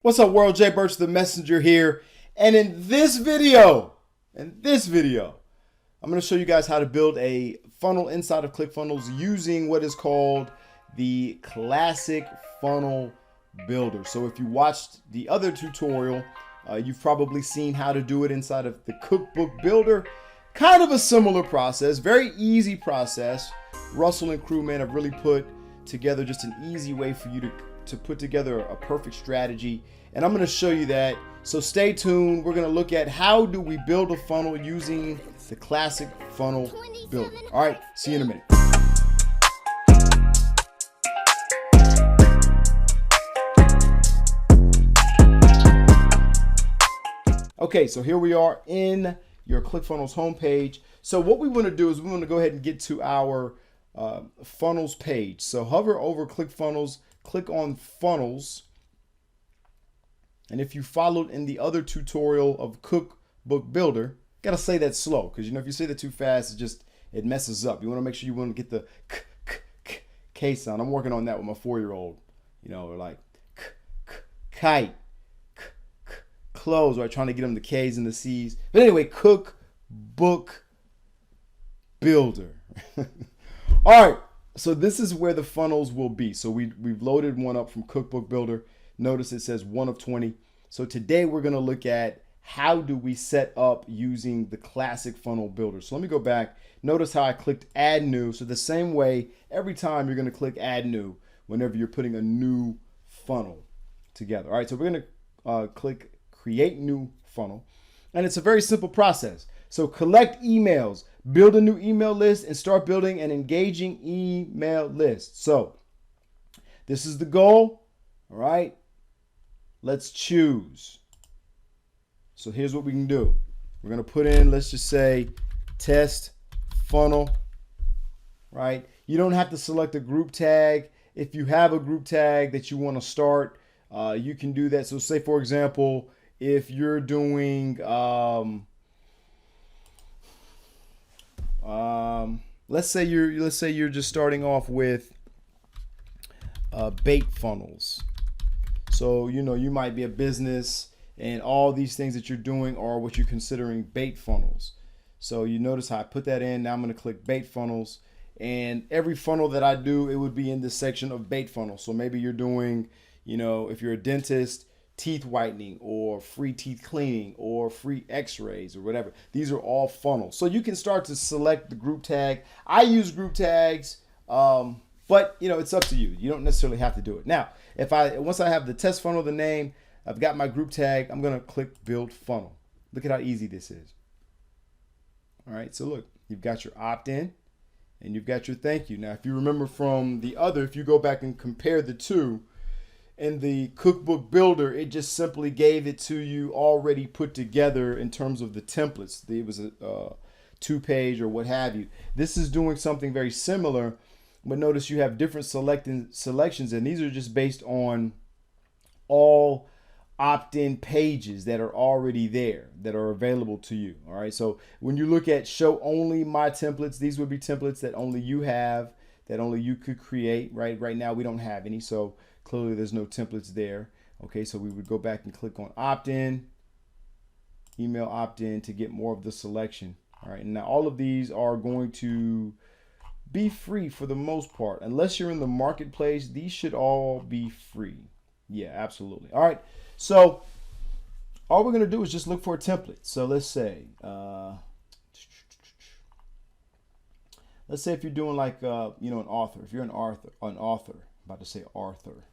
What's up, world? Jay Burch, the messenger here. And in this video, I'm going to show you guys how to build a funnel inside of ClickFunnels using what is called the Classic Funnel Builder. So if you watched the other tutorial, you've probably seen how to do it inside of the Cookbook Builder. Kind of a similar process, very easy process. Russell and crewman have really put together just an easy way for you to put together a perfect strategy, and I'm going to show you that. So stay tuned. We're going to look at how do we build a funnel using the Classic Funnel Builder. All right, see you in a minute. Okay, so here we are in your ClickFunnels homepage. So what we want to do is we want to go ahead and get to our funnels page. So hover over ClickFunnels, click on funnels, and if you followed in the other tutorial of Cookbook Builder, gotta say that slow, because if you say that too fast, it messes up. You want to make sure you want to get the k sound. I'm working on that with my 4-year-old. Like kite, clothes, right? Trying to get them the K's and the C's. But anyway, Cookbook Builder. All right. So this is where the funnels will be. So we've loaded one up from Cookbook Builder. Notice it says 1 of 20. So today we're going to look at how do we set up using the Classic Funnel Builder. So let me go back. Notice how I clicked Add New. So the same way, every time you're going to click Add New whenever you're putting a new funnel together. All right, so we're going to click Create New Funnel. And it's a very simple process. So collect emails, build a new email list, and start building an engaging email list. So this is the goal. All right, let's choose. So here's what we can do. We're going to put in, let's just say, test funnel, right? You don't have to select a group tag. If you have a group tag that you want to start, you can do that. So say, for example, if you're doing, let's say you're just starting off with bait funnels. So you might be a business, and all these things that you're doing are what you're considering bait funnels. So you notice how I put that in. Now I'm going to click bait funnels, and every funnel that I do, it would be in this section of bait funnels. So maybe you're doing, if you're a dentist, teeth whitening, or free teeth cleaning, or free x-rays, or whatever. These are all funnels. So you can start to select the group tag. I use group tags, but it's up to you. You don't necessarily have to do it. Now, once I have the test funnel, the name, I've got my group tag, I'm going to click build funnel. Look at how easy this is. All right, so look, you've got your opt-in and you've got your thank you. Now, if you remember from the other, if you go back and compare the two, in the Cookbook Builder, it just simply gave it to you already put together in terms of the templates. It was a 2-page or what have you. This is doing something very similar, but notice you have different selections, and these are just based on all opt-in pages that are already there, that are available to you. All right, so when you look at show only my templates, these would be templates that only you have, that only you could create. Right now we don't have any, so clearly there's no templates there. Okay, so we would go back and click on opt-in, email opt-in, to get more of the selection. All right, and now all of these are going to be free for the most part. Unless you're in the marketplace, these should all be free. Yeah, absolutely. All right, so all we're going to do is just look for a template. So let's say if you're doing like an author. If you're an author, about to say author.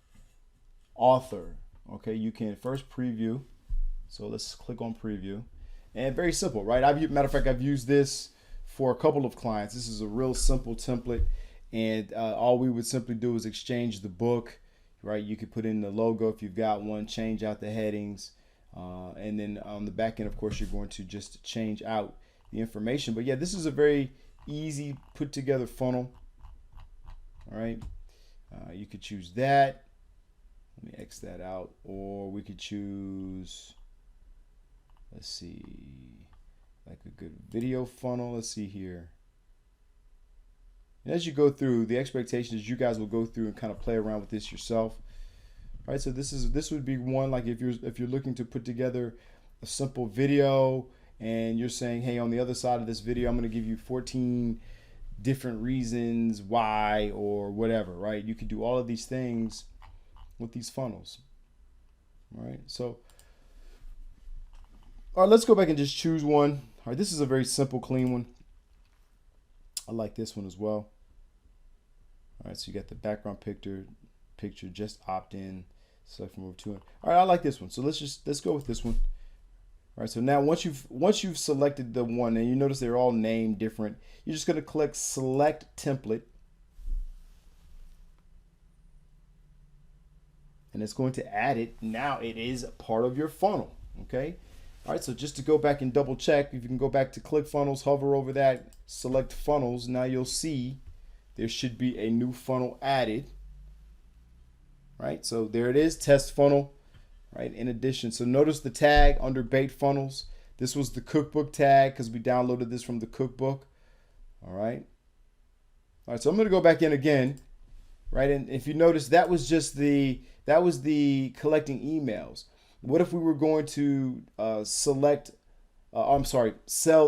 Okay, you can first preview. So let's click on preview, and very simple, right? Matter of fact, I've used this for a couple of clients. This is a real simple template, and all we would simply do is exchange the book, right? You could put in the logo if you've got one, change out the headings, and then on the back end, of course, you're going to just change out the information. But yeah, this is a very easy put together funnel. All right, you could choose that. Let me X that out, or we could choose, let's see, like a good video funnel. Let's see here. And as you go through, the expectation is you guys will go through and kind of play around with this yourself. All right, so this would be one, like if you're looking to put together a simple video and you're saying, hey, on the other side of this video, I'm going to give you 14 different reasons why or whatever, right? You could do all of these things with these funnels, right? So, all right, let's go back and just choose one. All right, this is a very simple, clean one. I like this one as well. All right, so you got the background picture, just opt in, select from over 200. All right, I like this one. So let's go with this one. All right, so now once you've selected the one, and you notice they're all named different, you're just going to click select template, and it's going to add it. Now it is a part of your funnel. Okay. All right, so just to go back and double check, if you can go back to ClickFunnels, hover over that, select funnels. Now you'll see there should be a new funnel added. Right, so there it is, test funnel. Right, in addition, so notice the tag under bait funnels. This was the cookbook tag because we downloaded this from the cookbook. All right, so I'm going to go back in again. Right, and if you notice, that was the collecting emails. What if we were going to sell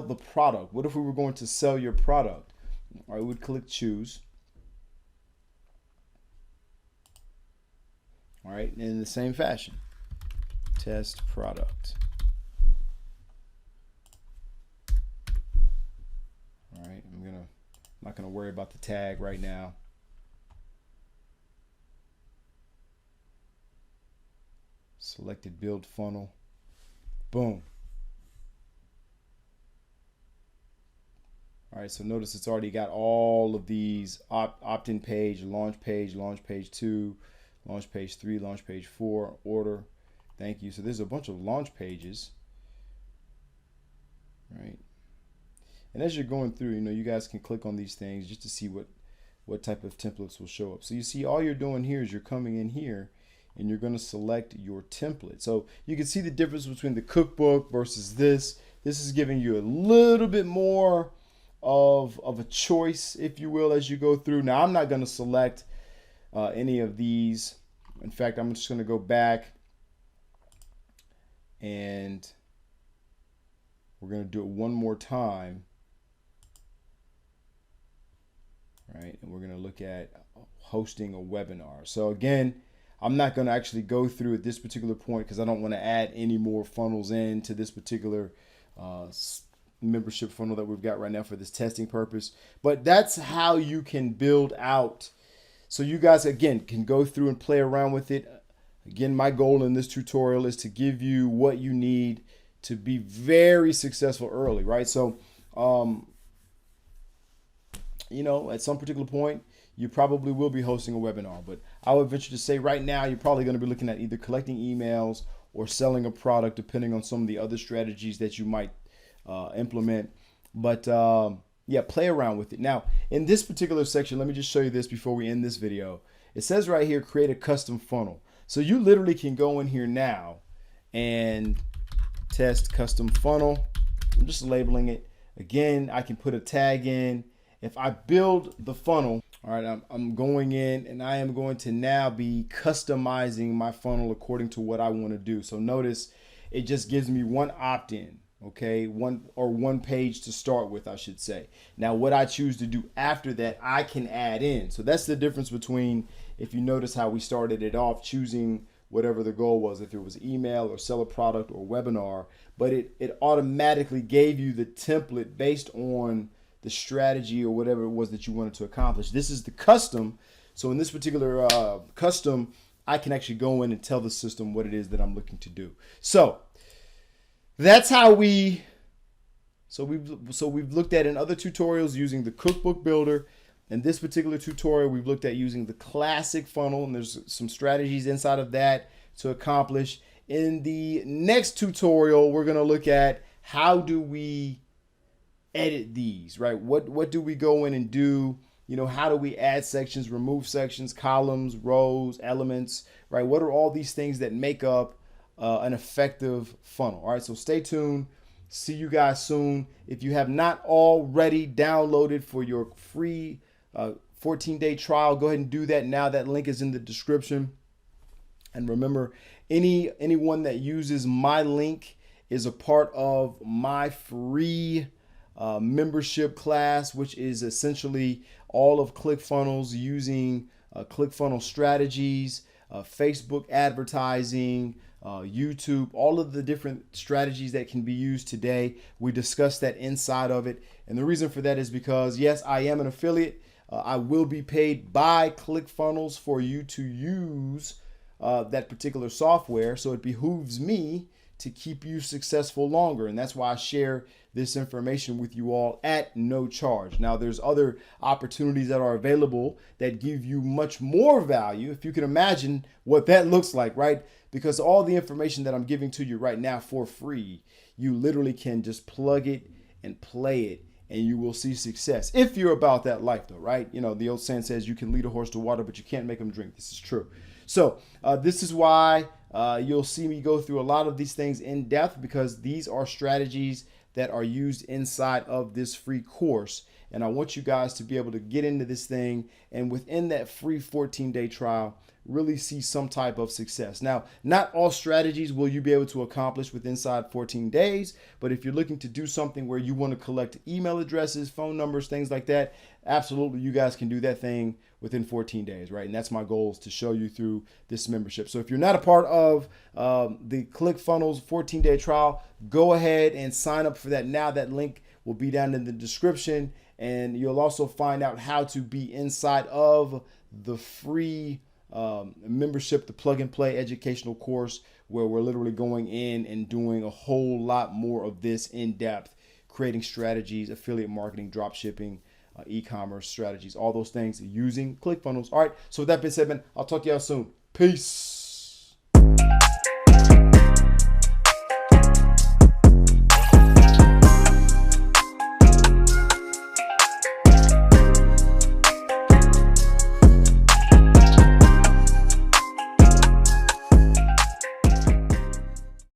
the product? What if we were going to sell your product? All right, we would click choose. All right, in the same fashion, test product. All right, I'm not gonna worry about the tag right now. Selected build funnel. Boom. All right, so notice it's already got all of these opt-in page, launch page 2, launch page 3, launch page 4, order. Thank you. So there's a bunch of launch pages. Right. And as you're going through, you guys can click on these things just to see what type of templates will show up. So you see all you're doing here is you're coming in here and you're going to select your template. So you can see the difference between the cookbook versus this. This is giving you a little bit more of a choice, if you will, as you go through. Now, I'm not going to select any of these. In fact, I'm just going to go back and we're going to do it one more time. Right, and we're going to look at hosting a webinar. So again, I'm not going to actually go through at this particular point because I don't want to add any more funnels into this particular membership funnel that we've got right now for this testing purpose. But that's how you can build out. So you guys, again, can go through and play around with it. Again, my goal in this tutorial is to give you what you need to be very successful early, right? So, at some particular point, you probably will be hosting a webinar, but I would venture to say right now, you're probably going to be looking at either collecting emails or selling a product, depending on some of the other strategies that you might implement. But yeah, play around with it. Now, in this particular section, let me just show you this before we end this video. It says right here, create a custom funnel. So you literally can go in here now and test custom funnel. I'm just labeling it. Again, I can put a tag in. If I build the funnel, all right, I'm going in and I am going to now be customizing my funnel according to what I want to do. So notice it just gives me one opt-in, okay, one page to start with, I should say. Now, what I choose to do after that, I can add in. So that's the difference between, if you notice how we started it off, choosing whatever the goal was, if it was email or sell a product or webinar, but it automatically gave you the template based on the strategy or whatever it was that you wanted to accomplish. This is the custom. So in this particular custom, I can actually go in and tell the system what it is that I'm looking to do. So that's how we've looked at in other tutorials using the cookbook builder. In this particular tutorial, we've looked at using the classic funnel, and there's some strategies inside of that to accomplish. In the next tutorial, we're going to look at how do we edit these, right? What do we go in and do? How do we add sections, remove sections, columns, rows, elements, right? What are all these things that make up an effective funnel? All right, so stay tuned. See you guys soon. If you have not already downloaded for your free 14-day trial, go ahead and do that now. That link is in the description. And remember, anyone that uses my link is a part of my free membership class, which is essentially all of ClickFunnels using ClickFunnels strategies, Facebook advertising, YouTube, all of the different strategies that can be used today. We discussed that inside of it. And the reason for that is because, yes, I am an affiliate. I will be paid by ClickFunnels for you to use that particular software. So it behooves me to keep you successful longer. And that's why I share this information with you all at no charge. Now, there's other opportunities that are available that give you much more value, if you can imagine what that looks like, right? Because all the information that I'm giving to you right now for free, you literally can just plug it and play it, and you will see success if you're about that life, though, right? You know, the old saying says you can lead a horse to water, but you can't make him drink. This is true. So this is why you'll see me go through a lot of these things in depth, because these are strategies that are used inside of this free course. And I want you guys to be able to get into this thing, and within that free 14-day trial, really see some type of success. Now, not all strategies will you be able to accomplish with inside 14 days, but if you're looking to do something where you want to collect email addresses, phone numbers, things like that, absolutely, you guys can do that thing within 14 days, right? And that's my goal, is to show you through this membership. So if you're not a part of the ClickFunnels 14-day trial, go ahead and sign up for that now. That link will be down in the description, and you'll also find out how to be inside of the free membership, the plug and play educational course, where we're literally going in and doing a whole lot more of this in depth, creating strategies, affiliate marketing, drop shipping, e-commerce strategies, all those things using ClickFunnels. All right. So with that being said, man, I'll talk to y'all soon. Peace.